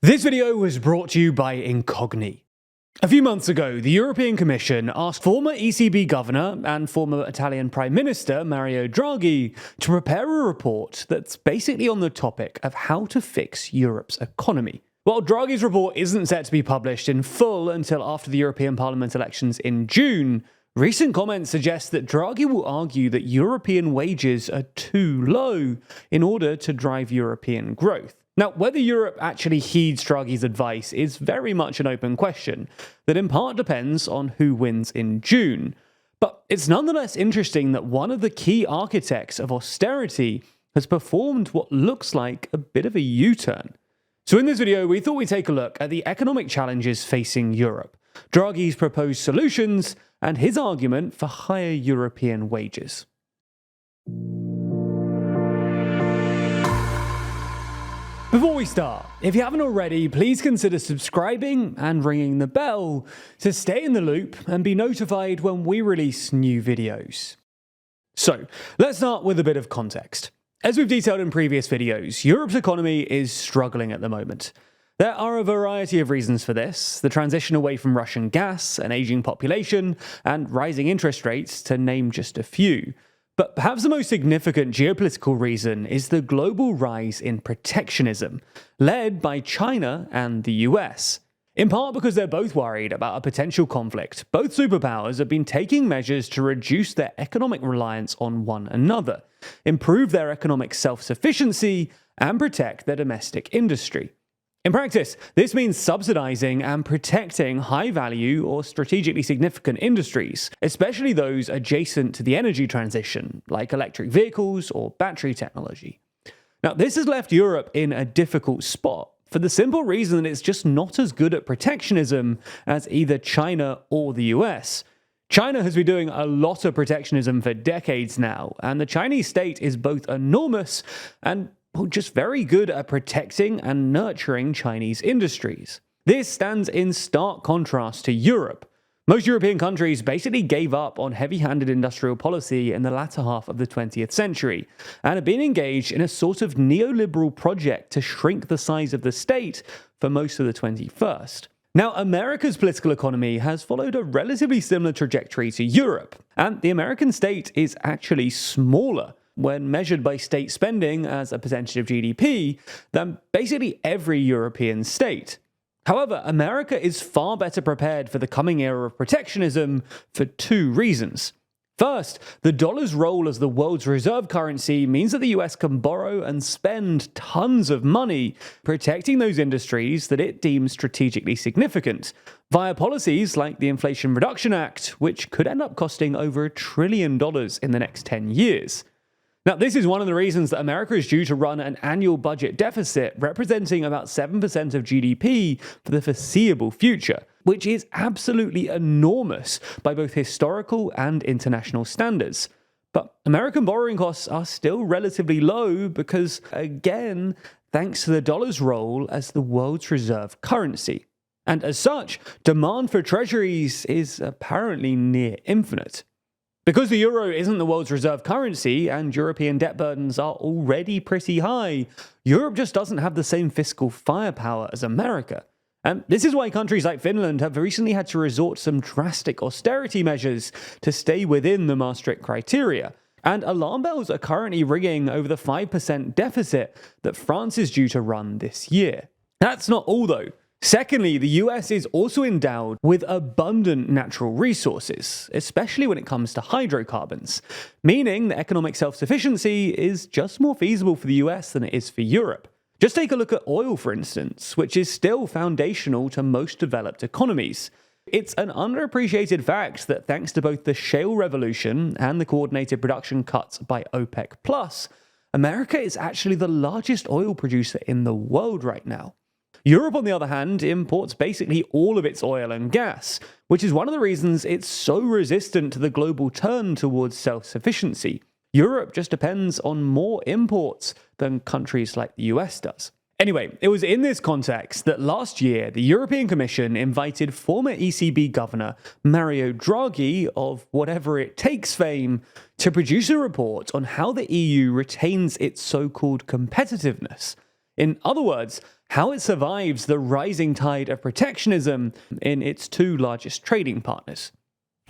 This video was brought to you by Incogni. A few months ago, the European Commission asked former ECB governor and former Italian Prime Minister Mario Draghi to prepare a report that's basically on the topic of how to fix Europe's economy. While Draghi's report isn't set to be published in full until after the European Parliament elections in June, recent comments suggest that Draghi will argue that European wages are too low in order to drive European growth. Now, whether Europe actually heeds Draghi's advice is very much an open question that in part depends on who wins in June. But it's nonetheless interesting that one of the key architects of austerity has performed what looks like a bit of a U-turn. So in this video, we thought we'd take a look at the economic challenges facing Europe, Draghi's proposed solutions, and his argument for higher European wages. Before we start, if you haven't already, please consider subscribing and ringing the bell to stay in the loop and be notified when we release new videos. So, let's start with a bit of context. As we've detailed in previous videos, Europe's economy is struggling at the moment. There are a variety of reasons for this: the transition away from Russian gas, an aging population, and rising interest rates, to name just a few. But perhaps the most significant geopolitical reason is the global rise in protectionism, led by China and the US. In part because they're both worried about a potential conflict, both superpowers have been taking measures to reduce their economic reliance on one another, improve their economic self-sufficiency, and protect their domestic industry. In practice, this means subsidizing and protecting high-value or strategically significant industries, especially those adjacent to the energy transition, like electric vehicles or battery technology. Now, this has left Europe in a difficult spot, for the simple reason that it's just not as good at protectionism as either China or the US. China has been doing a lot of protectionism for decades now, and the Chinese state is both enormous and just very good at protecting and nurturing Chinese industries. This stands in stark contrast to Europe. Most European countries basically gave up on heavy-handed industrial policy in the latter half of the 20th century, and have been engaged in a sort of neoliberal project to shrink the size of the state for most of the 21st. Now, America's political economy has followed a relatively similar trajectory to Europe, and the American state is actually smaller when measured by state spending as a percentage of GDP, than basically every European state. However, America is far better prepared for the coming era of protectionism for two reasons. First, the dollar's role as the world's reserve currency means that the US can borrow and spend tons of money protecting those industries that it deems strategically significant, via policies like the Inflation Reduction Act, which could end up costing over $1 trillion in the next 10 years. Now, this is one of the reasons that America is due to run an annual budget deficit representing about 7% of GDP for the foreseeable future, which is absolutely enormous by both historical and international standards. But American borrowing costs are still relatively low because, again, thanks to the dollar's role as the world's reserve currency. And as such, demand for treasuries is apparently near infinite. Because the euro isn't the world's reserve currency and European debt burdens are already pretty high, Europe just doesn't have the same fiscal firepower as America. And this is why countries like Finland have recently had to resort to some drastic austerity measures to stay within the Maastricht criteria. And alarm bells are currently ringing over the 5% deficit that France is due to run this year. That's not all though. Secondly, the US is also endowed with abundant natural resources, especially when it comes to hydrocarbons, meaning that economic self-sufficiency is just more feasible for the US than it is for Europe. Just take a look at oil, for instance, which is still foundational to most developed economies. It's an underappreciated fact that thanks to both the shale revolution and the coordinated production cuts by OPEC+, America is actually the largest oil producer in the world right now. Europe, on the other hand, imports basically all of its oil and gas, which is one of the reasons it's so resistant to the global turn towards self-sufficiency. Europe just depends on more imports than countries like the US does. Anyway, it was in this context that last year the European Commission invited former ECB governor Mario Draghi of Whatever It Takes fame to produce a report on how the EU retains its so-called competitiveness. In other words, how it survives the rising tide of protectionism in its two largest trading partners.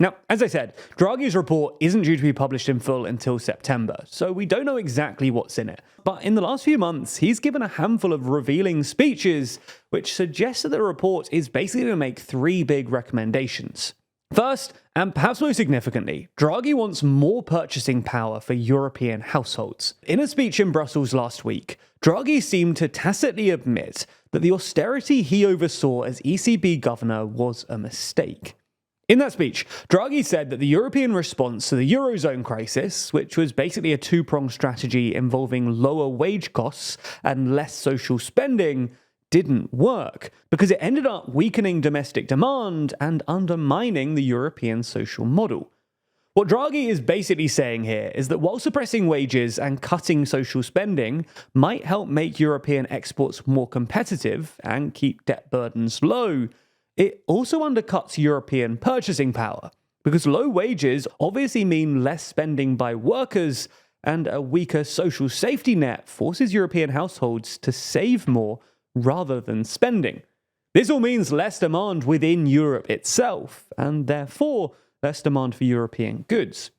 Now, as I said, Draghi's report isn't due to be published in full until September, so we don't know exactly what's in it. But in the last few months, he's given a handful of revealing speeches, which suggests that the report is basically going to make three big recommendations. First, and perhaps most significantly, Draghi wants more purchasing power for European households. In a speech in Brussels last week, Draghi seemed to tacitly admit that the austerity he oversaw as ECB governor was a mistake. In that speech, Draghi said that the European response to the Eurozone crisis, which was basically a two-pronged strategy involving lower wage costs and less social spending, didn't work because it ended up weakening domestic demand and undermining the European social model. What Draghi is basically saying here is that while suppressing wages and cutting social spending might help make European exports more competitive and keep debt burdens low, it also undercuts European purchasing power, because low wages obviously mean less spending by workers, and a weaker social safety net forces European households to save more rather than spending. This all means less demand within Europe itself, and therefore less demand for European goods.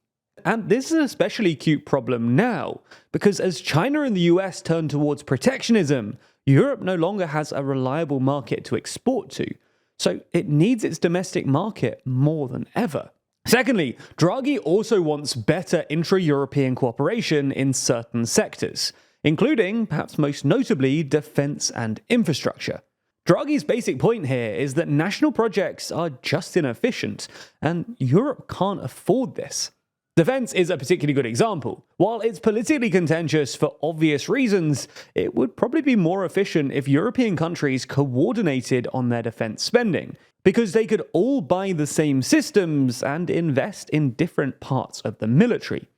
And this is an especially acute problem now, because as China and the US turn towards protectionism, Europe no longer has a reliable market to export to. So it needs its domestic market more than ever. Secondly, Draghi also wants better intra-European cooperation in certain sectors, including, perhaps most notably, defense and infrastructure. Draghi's basic point here is that national projects are just inefficient, and Europe can't afford this. Defense is a particularly good example. While it's politically contentious for obvious reasons, it would probably be more efficient if European countries coordinated on their defense spending, because they could all buy the same systems and invest in different parts of the military.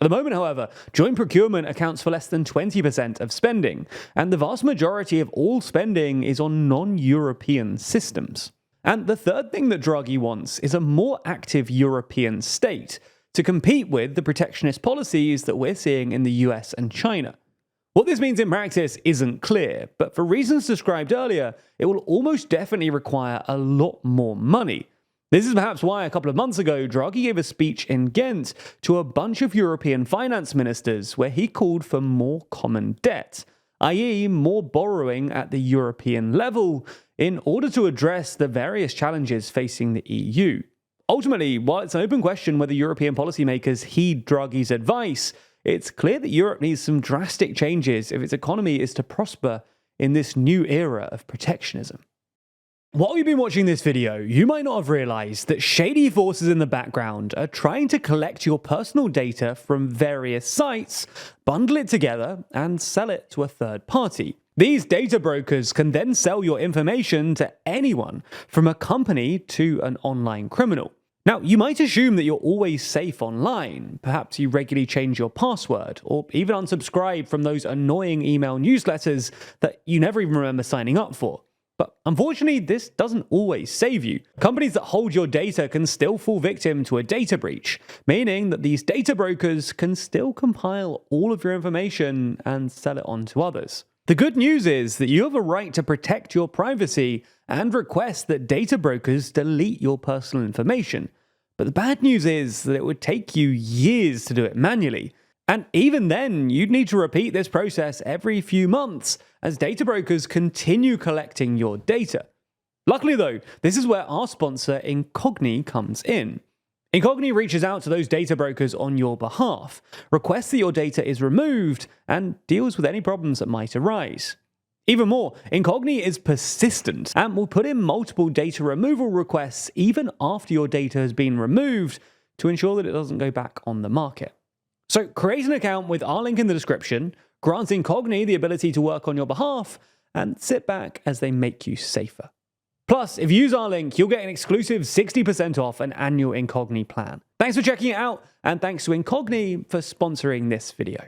At the moment, however, joint procurement accounts for less than 20% of spending, and the vast majority of all spending is on non-European systems. And the third thing that Draghi wants is a more active European state, to compete with the protectionist policies that we're seeing in the US and China. What this means in practice isn't clear, but for reasons described earlier, it will almost definitely require a lot more money. This is perhaps why a couple of months ago, Draghi gave a speech in Ghent to a bunch of European finance ministers where he called for more common debt, i.e. more borrowing at the European level, in order to address the various challenges facing the EU. Ultimately, while it's an open question whether European policymakers heed Draghi's advice, it's clear that Europe needs some drastic changes if its economy is to prosper in this new era of protectionism. While you've been watching this video, you might not have realized that shady forces in the background are trying to collect your personal data from various sites, bundle it together, and sell it to a third party. These data brokers can then sell your information to anyone, from a company to an online criminal. Now, you might assume that you're always safe online. Perhaps you regularly change your password, or even unsubscribe from those annoying email newsletters that you never even remember signing up for. But unfortunately, this doesn't always save you. Companies that hold your data can still fall victim to a data breach, meaning that these data brokers can still compile all of your information and sell it on to others. The good news is that you have a right to protect your privacy and request that data brokers delete your personal information. But the bad news is that it would take you years to do it manually. And even then, you'd need to repeat this process every few months as data brokers continue collecting your data. Luckily though, this is where our sponsor Incogni comes in. Incogni reaches out to those data brokers on your behalf, requests that your data is removed, and deals with any problems that might arise. Even more, Incogni is persistent and will put in multiple data removal requests even after your data has been removed to ensure that it doesn't go back on the market. So create an account with our link in the description, grant Incogni the ability to work on your behalf, and sit back as they make you safer. Plus, if you use our link, you'll get an exclusive 60% off an annual Incogni plan. Thanks for checking it out, and thanks to Incogni for sponsoring this video.